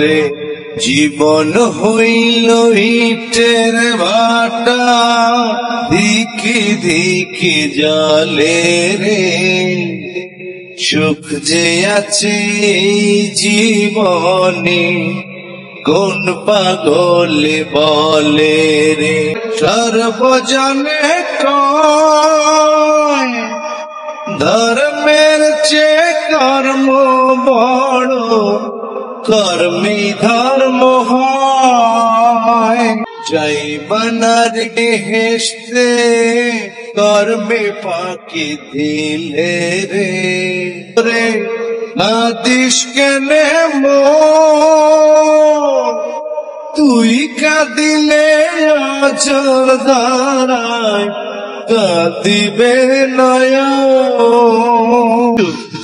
রে জীবন হইল ইটের ভাটা, ধিকি ধিকি জলে রে। সুখ যে আছে এই জীবনে, কোন পাগলে বলে রে। সর্বজনে কয় ধর্মের চেয়ে কর্ম বড়, কর্মে ধর্ম হয়। যাইবানার হেসতে কর্মে ফাঁকি দিলে রে। রে আদিস কেনে তুই কাঁদিলে আচল ধারায় কাঁদিবে নয়ন।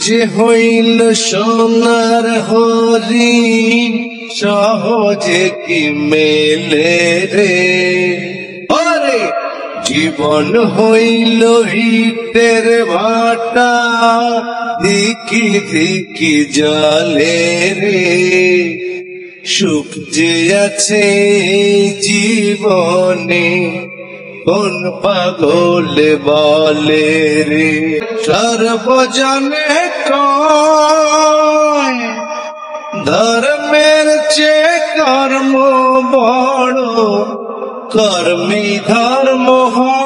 যে হইল সোনার হরিণ, সহজে কি মেলে রে। আরে জীবন হইল ইটের ভাটা, ধিকি ধিকি জলে রে। সুখ যে আছে জীবনে, কোন পাগলে বলে রে। সর্বজনে কয় ধর্মের চেয়ে কর্ম বড়, কর্মে ধর্ম হয়।